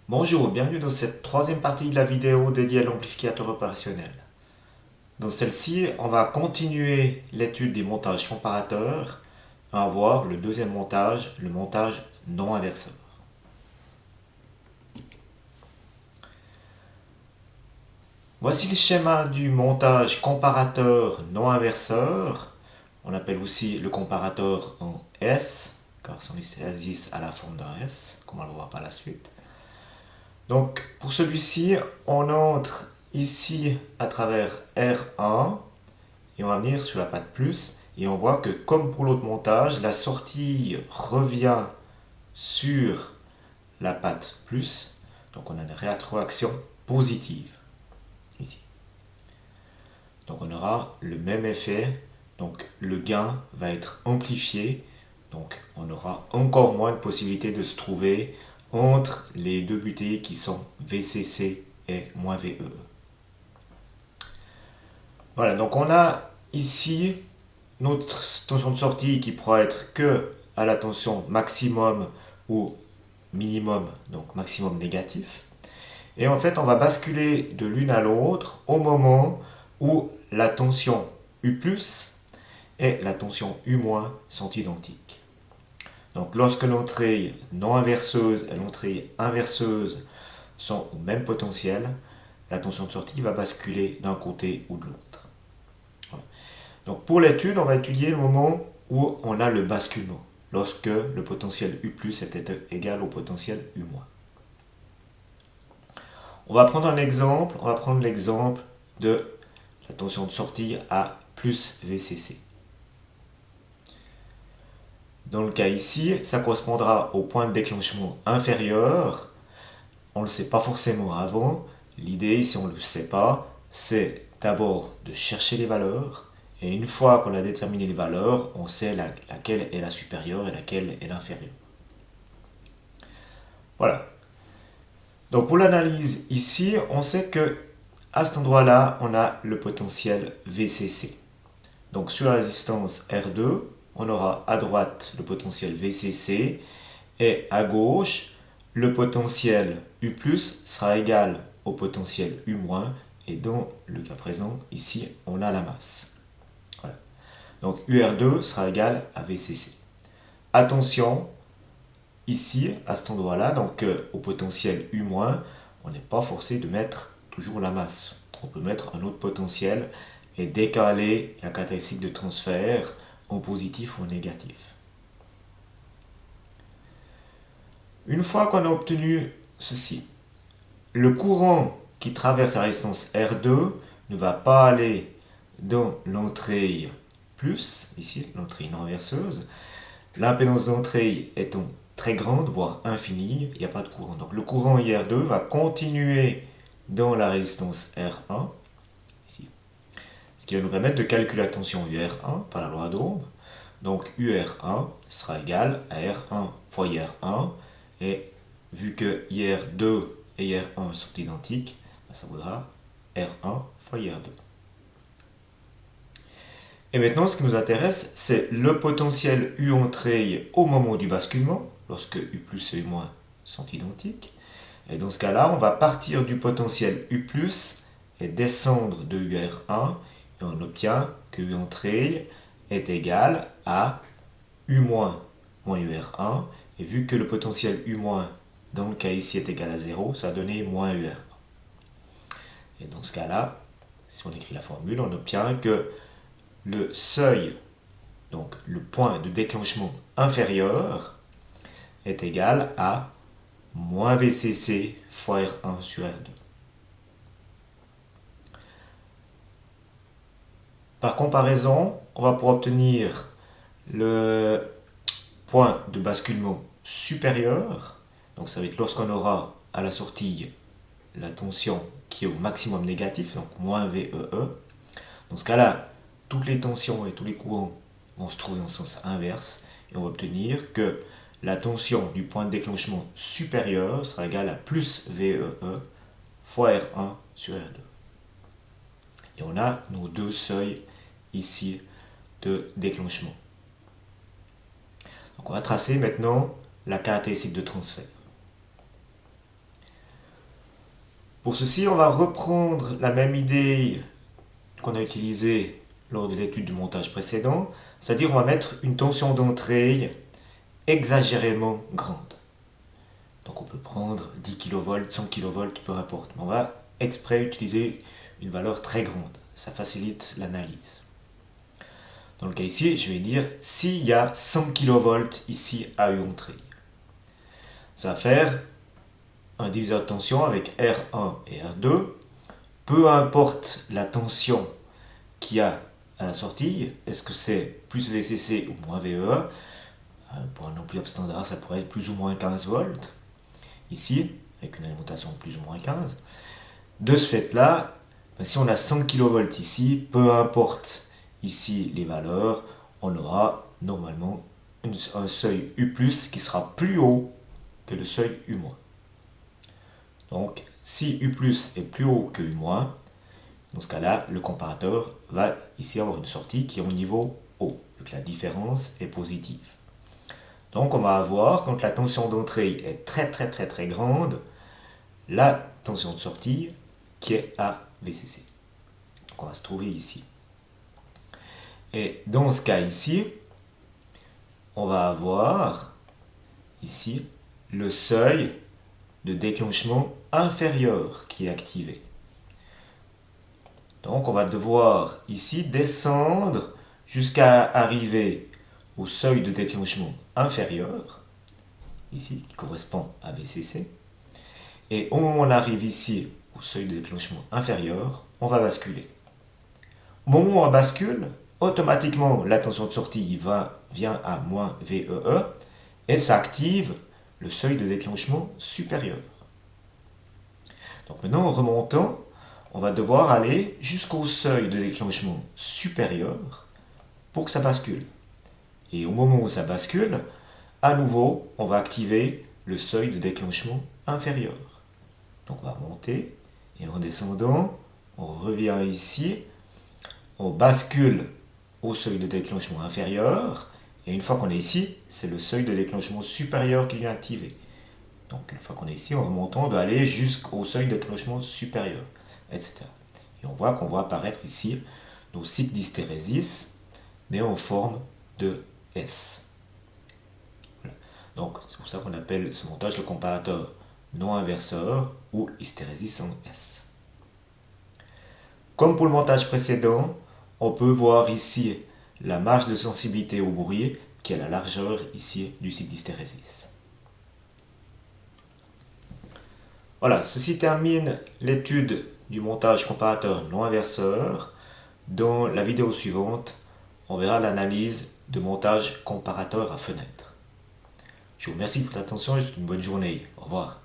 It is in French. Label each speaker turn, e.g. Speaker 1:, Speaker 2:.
Speaker 1: Bonjour, bienvenue dans cette troisième partie de la vidéo dédiée à l'amplificateur opérationnel. Dans celle-ci, on va continuer l'étude des montages comparateurs et on va voir le deuxième montage, le montage non inverseur. Voici le schéma du montage comparateur non inverseur. On appelle aussi le comparateur en S, car son exercice a la forme d'un S, comme on le voit par la suite. Donc pour celui-ci, on entre ici à travers R1 et on va venir sur la patte plus et on voit que comme pour l'autre montage, la sortie revient sur la patte plus. Donc on a une rétroaction positive ici. Donc on aura le même effet. Donc le gain va être amplifié. Donc on aura encore moins de possibilités de se trouver entre les deux butées qui sont VCC et -VEE. Voilà, donc on a ici notre tension de sortie qui pourra être que à la tension maximum ou minimum, donc maximum négatif. Et en fait, on va basculer de l'une à l'autre au moment où la tension U+, et la tension U- sont identiques. Donc lorsque l'entrée non inverseuse et l'entrée inverseuse sont au même potentiel, la tension de sortie va basculer d'un côté ou de l'autre. Voilà. Donc pour l'étude, on va étudier le moment où on a le basculement, lorsque le potentiel U+ était égal au potentiel U-. On va prendre un exemple, on va prendre l'exemple de la tension de sortie à plus VCC. Dans le cas ici, ça correspondra au point de déclenchement inférieur. On ne le sait pas forcément avant. L'idée, si on ne le sait pas, c'est d'abord de chercher les valeurs. Et une fois qu'on a déterminé les valeurs, on sait laquelle est la supérieure et laquelle est l'inférieure. Voilà. Donc pour l'analyse ici, on sait que à cet endroit-là, on a le potentiel VCC. Donc sur la résistance R2, on aura à droite le potentiel VCC et à gauche, le potentiel U+ sera égal au potentiel U-, et dans le cas présent, ici, on a la masse. Voilà. Donc UR2 sera égal à VCC. Attention, ici, à cet endroit-là, donc au potentiel U-, on n'est pas forcé de mettre toujours la masse. On peut mettre un autre potentiel et décaler la caractéristique de transfert en positif ou en négatif. Une fois qu'on a obtenu ceci, le courant qui traverse la résistance R2 ne va pas aller dans l'entrée plus, ici, l'entrée non inverseuse. L'impédance d'entrée étant très grande, voire infinie, il n'y a pas de courant. Donc le courant IR2 va continuer dans la résistance R1, ici. Ce qui va nous permettre de calculer la tension UR1 par la loi d'Ohm. Donc UR1 sera égal à R1 fois IR1. Et vu que IR2 et IR1 sont identiques, ça vaudra R1 fois IR2. Et maintenant, ce qui nous intéresse, c'est le potentiel U entrée au moment du basculement, lorsque U+ et U- sont identiques. Et dans ce cas-là, on va partir du potentiel U+, et descendre de UR1, et on obtient que U entrée est égal à U- moins UR1. Et vu que le potentiel U- dans le cas ici est égal à 0, ça va donner moins UR1. Et dans ce cas-là, si on écrit la formule, on obtient que le seuil, donc le point de déclenchement inférieur, est égal à moins VCC fois R1 sur R2. Par comparaison, on va pouvoir obtenir le point de basculement supérieur. Donc ça va être lorsqu'on aura à la sortie la tension qui est au maximum négatif, donc moins VEE. Dans ce cas-là, toutes les tensions et tous les courants vont se trouver en sens inverse et on va obtenir que la tension du point de déclenchement supérieur sera égale à plus VEE fois R1 sur R2. Et on a nos deux seuils ici de déclenchement. Donc on va tracer maintenant la caractéristique de transfert. Pour ceci, on va reprendre la même idée qu'on a utilisée lors de l'étude du montage précédent, c'est-à-dire on va mettre une tension d'entrée exagérément grande. Donc on peut prendre 10 kV, 100 kV, peu importe. Mais on va exprès utiliser une valeur très grande. Ça facilite l'analyse. Dans le cas ici, je vais dire s'il y a 100 kV ici à une entrée. Ça va faire un diviseur de tension avec R1 et R2. Peu importe la tension qu'il y a à la sortie, est-ce que c'est plus VCC ou moins VEE? Pour un ampli standard, ça pourrait être plus ou moins 15 volts. Ici, avec une alimentation de plus ou moins 15. De ce fait-là, si on a 100 kV ici, peu importe ici les valeurs, on aura normalement un seuil U+, qui sera plus haut que le seuil U-. Donc, si U+ est plus haut que U-, dans ce cas-là, le comparateur va ici avoir une sortie qui est au niveau haut, vu que la différence est positive. Donc, on va avoir, quand la tension d'entrée est très grande, la tension de sortie qui est à VCC. Donc, on va se trouver ici. Et dans ce cas ici, on va avoir ici le seuil de déclenchement inférieur qui est activé. Donc on va devoir ici descendre jusqu'à arriver au seuil de déclenchement inférieur, ici qui correspond à VCC. Et au moment où on arrive ici au seuil de déclenchement inférieur, on va basculer. Au moment où on bascule, automatiquement la tension de sortie vient à moins VEE et ça active le seuil de déclenchement supérieur. Donc maintenant en remontant, on va devoir aller jusqu'au seuil de déclenchement supérieur pour que ça bascule. Et au moment où ça bascule, à nouveau, on va activer le seuil de déclenchement inférieur. Donc on va monter et en descendant, on revient ici, on bascule au seuil de déclenchement inférieur et une fois qu'on est ici, c'est le seuil de déclenchement supérieur qui vient activer. Donc une fois qu'on est ici, en remontant, on doit aller jusqu'au seuil de déclenchement supérieur, etc. Et on voit qu'on va apparaître ici nos cycles d'hystérésis, mais en forme de S. Voilà. Donc c'est pour ça qu'on appelle ce montage le comparateur non inverseur ou hystérésis en S. Comme pour le montage précédent, on peut voir ici la marge de sensibilité au bruit qui est la largeur ici du cycle d'hystérésis. Voilà, ceci termine l'étude du montage comparateur non inverseur. Dans la vidéo suivante, on verra l'analyse de montage comparateur à fenêtre. Je vous remercie pour votre attention et je vous souhaite une bonne journée. Au revoir.